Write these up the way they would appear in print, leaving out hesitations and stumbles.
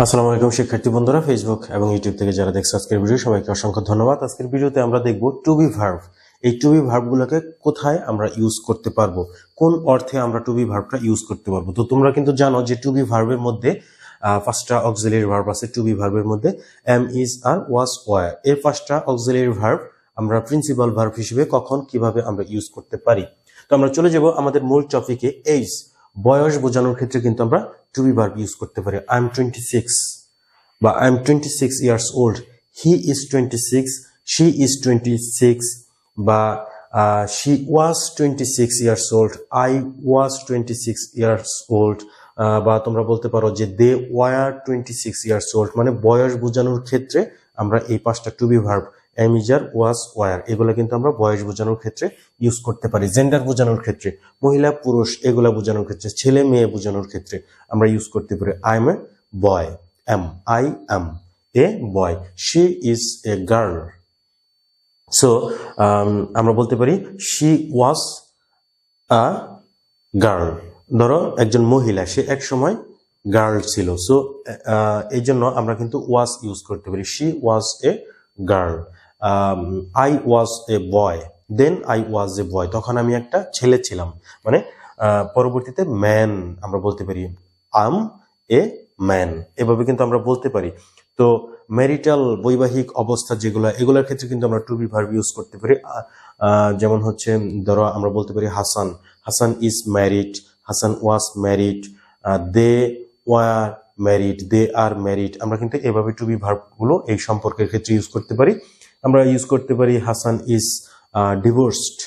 আসসালামু আলাইকুম শিক্ষার্থী বন্ধুরা, ফেসবুক এবং ইউটিউব থেকে যারা দেখছে আজকের ভিডিও সবাইকে অসংখ্য ধন্যবাদ। আজকের ভিডিওতে আমরা দেখব টু বি ভার্ব। এই টু বি ভার্বগুলোকে কোথায় আমরা ইউজ করতে পারবো, কোন অর্থে আমরা টু বি ভার্বটা ইউজ করতে পারবো। তো তোমরা কিন্তু জানো যে টু বি ভার্বের মধ্যে পাঁচটা অক্সিলারি ভার্ব আছে। টু বি ভার্বের মধ্যে am, is, are, was, were এর পাঁচটা অক্সিলারি ভার্ব আমরা প্রিন্সিপাল ভার্ব হিসেবে কখন কিভাবে আমরা ইউজ করতে পারি। তো আমরা চলে যাব আমাদের মূল টপিকে। এজ, বয়স বোঝানোর ক্ষেত্রে কিন্তু আমরা টু বি ভার্ব ইউজ করতে পারি। আই এম 26 বা I am 26 years old, he is 26, she is 26, বা she was 26 years old, I was 26 years old, বা তোমরা বলতে পারো যে দে ওয়ার 26 ইয়ার্স ওল্ড। মানে বয়স বোঝানোর ক্ষেত্রে আমরা এই পাঁচটা to be verb am, is, are, was, were এগুলো কিন্তু আমরা বয়স বোঝানোর ক্ষেত্রে ইউজ করতে পারি। জেন্ডার বোঝানোর ক্ষেত্রে, মহিলা পুরুষ এগুলা বোঝানোর ক্ষেত্রে, ছেলে মেয়ে বোঝানোর ক্ষেত্রে আমরা ইউজ করতে পারি I am A boy, I am a boy, she is a girl. So আমরা বলতে পারি she was a girl। ধরো একজন মহিলা, সে এক সময় গার্ল ছিল, সো এই জন্য আমরা কিন্তু was ইউজ করতে পারি। she was a girl, I was a boy, then I was a boy, তখন আমি একটা ছেলে ছিলাম। মানে পরবর্তীতে ম্যান আমরা বলতে পারি am a ম্যান, এভাবে কিন্তু আমরা বলতে পারি। তো ম্যারিটাল বৈবাহিক অবস্থা যেগুলো, এগুলোর ক্ষেত্রে কিন্তু আমরা টু বি ভার্ব ইউজ করতে পারি। যেমন হচ্ছে ধরো আমরা বলতে পারি Hasan, Hasan is married, Hasan was married, they were married, they are married. আমরা কিন্তু এভাবে টু বি ভার্ব গুলো এই সম্পর্কের ক্ষেত্রে ইউজ করতে পারি। আমরা ইউজ করতে পারি Hasan is divorced,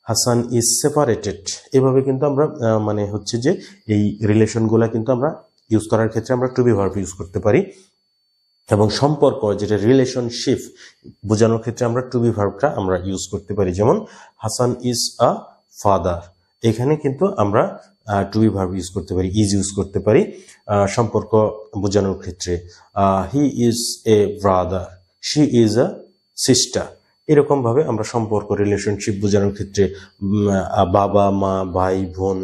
Hasan is separated. এভাবে কিন্তু আমরা মানে হচ্ছে যে এই রিলেশন গুলা কিন্তু আমরা ইউজ করার ক্ষেত্রে আমরা টু বি ভার্ব ইউজ করতে পারি। এবং সম্পর্ক যেটা রিলেশনশিপ বোঝানোর ক্ষেত্রে আমরা টু বি ভার্বটা আমরা ইউজ করতে পারি। যেমন হাসান ইজ আ ফাদার, এখানে কিন্তু আমরা টু বি ভার্ব ইউজ করতে পারি, ইজ ইউজ করতে পারি সম্পর্ক বোঝানোর ক্ষেত্রে। He is a brother, she is a sister. এরকম ভাবে আমরা সম্পর্ক রিলেশনশিপ বোঝানোর ক্ষেত্রে বাবা মা ভাই বোন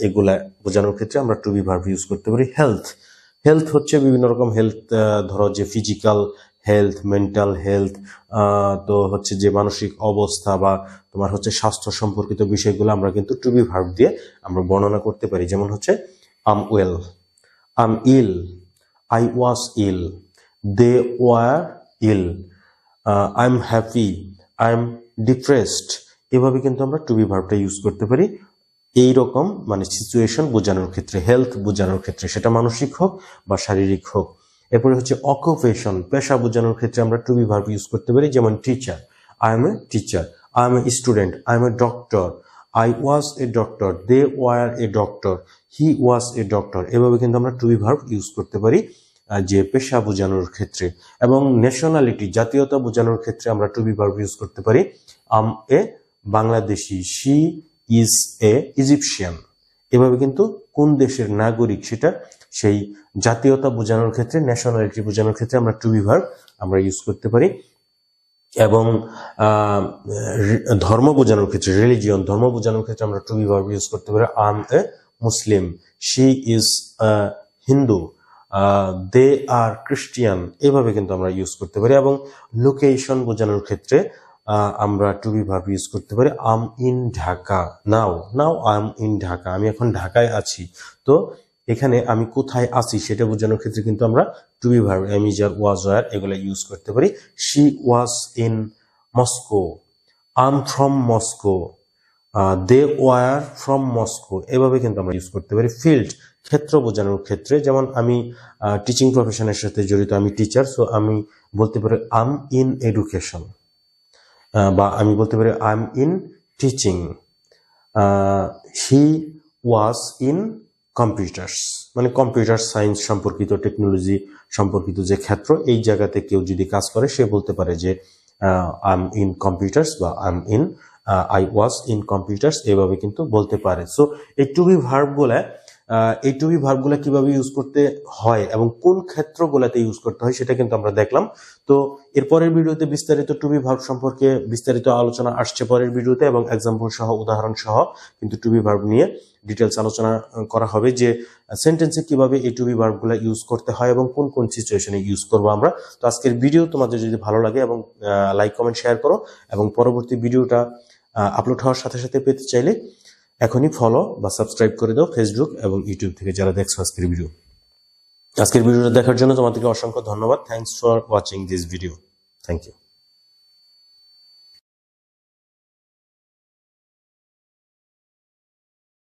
এগুলা বোঝানোর ক্ষেত্রে আমরা টু বি ভার্ব ইউজ করতে পারি। হেলথ, হেলথ হচ্ছে বিভিন্ন রকম হেলথ, ধরো যে ফিজিক্যাল হেলথ, মেন্টাল হেলথ, তো হচ্ছে যে মানসিক অবস্থা বা তোমার হচ্ছে স্বাস্থ্য সম্পর্কিত বিষয়গুলো আমরা কিন্তু টু বি ভার্ব দিয়ে আমরা বর্ণনা করতে পারি। যেমন হচ্ছে I'm well, I'm ill, I was ill, they were ill, I am happy, I am depressed. এভাবে কিন্তু আমরা টু বি ভার্বটা ইউজ করতে পারি এইরকম মানে সিচুয়েশন বোঝানোর ক্ষেত্রে, হেলথ বোঝানোর ক্ষেত্রে, সেটা মানসিক হোক বা শারীরিক হোক। এরপরে হচ্ছে অকুপেশন, পেশা বোঝানোর ক্ষেত্রে আমরা টু বি ভার্ব ইউজ করতে পারি। যেমন teacher, I am a teacher, I am a student, I am a doctor, I was a doctor, they were a doctor, he was a doctor. এভাবে কিন্তু আমরা টু বি ভার্ব ইউজ করতে পারি যে পেশা বোঝানোর ক্ষেত্রে। এবং ন্যাশনালিটি, জাতীয়তা বোঝানোর ক্ষেত্রে আমরা টু বি ভার্ব ইউজ করতে পারি। I'm a Bangladeshi, she is a Egyptian. এভাবে কিন্তু কোন দেশের নাগরিক সেটা, সেই জাতীয়তা বোঝানোর ক্ষেত্রে, ন্যাশনালিটি বোঝানোর ক্ষেত্রে আমরা টু বি ভার্ব আমরা ইউজ করতে পারি। এবং ধর্ম বোঝানোর ক্ষেত্রে, রিলিজিয়ন, ধর্ম বোঝানোর ক্ষেত্রে আমরা টু বি ভার্ব ইউজ করতে পারি। I am a Muslim, she is Hindu, they are Christian. এভাবে কিন্তু আমরা ইউজ করতে পারি। এবং লোকেশন বোঝানোর ক্ষেত্রে আমরা টু বি ভার্ব ইউজ করতে পারি। I'm in Dhaka, now, now I am in Dhaka, আমি এখন ঢাকায় আছি। তো এখানে আমি কোথায় আছি সেটা বোঝানোর ক্ষেত্রে কিন্তু আমরা to be verb am, is, are, was, were এগুলো ইউজ করতে পারি। She was in Moscow, I am from Moscow, they were from Moscow. এভাবে কিন্তু আমরা ইউজ করতে পারি। ফিল্ড, ক্ষেত্র বোঝানোর ক্ষেত্রে, যেমন আমি টিচিং প্রফেশনের সাথে জড়িত, আমি টিচার, সো আমি বলতে পারি আই এম ইন এডুকেশন, বা আমি বলতে পারি I am in teaching, he was in computers. মানে কম্পিউটার সায়েন্স সম্পর্কিত, টেকনোলজি সম্পর্কিত যে ক্ষেত্র, এই জায়গাতে কেউ যদি কাজ করে সে বলতে পারে যে আই এম ইন কম্পিউটার্স বা আই ওয়াজ ইন কম্পিউটার্স, এভাবে কিন্তু বলতে পারে। সো এই টু বি ভার্ব গুলা এই টু বি ভার্বগুলো কিভাবে ইউজ করতে হয় এবং কোন ক্ষেত্রগুলোতে ইউজ করতে হয় সেটা কিন্তু আমরা দেখলাম। তো এরপরের ভিডিওতে বিস্তারিত টু বি ভার্ব সম্পর্কে বিস্তারিত আলোচনা আসছে পরের ভিডিওতে, এবং এক্সাম্পল সহ উদাহরণ সহ কিন্তু টু বি ভার্ব নিয়ে ডিটেলস আলোচনা করা হবে, যে সেন্টেন্সে কিভাবে এই টু বি ভার্বগুলো ইউজ করতে হয় এবং কোন কোন সিচুয়েশনে ইউজ করবো আমরা। তো আজকের ভিডিও তোমাদের যদি ভালো লাগে এবং লাইক কমেন্ট শেয়ার করো, এবং পরবর্তী ভিডিওটা আপলোড হওয়ার সাথে সাথে পেতে চাইলে এখনই ফলো বা সাবস্ক্রাইব করে দাও ফেসবুক এবং ইউটিউব থেকে যারা দেখছো আজকের ভিডিও। আজকের ভিডিওটা দেখার জন্য তোমাদেরকে অসংখ্য ধন্যবাদ। Thanks for watching this video. Thank you.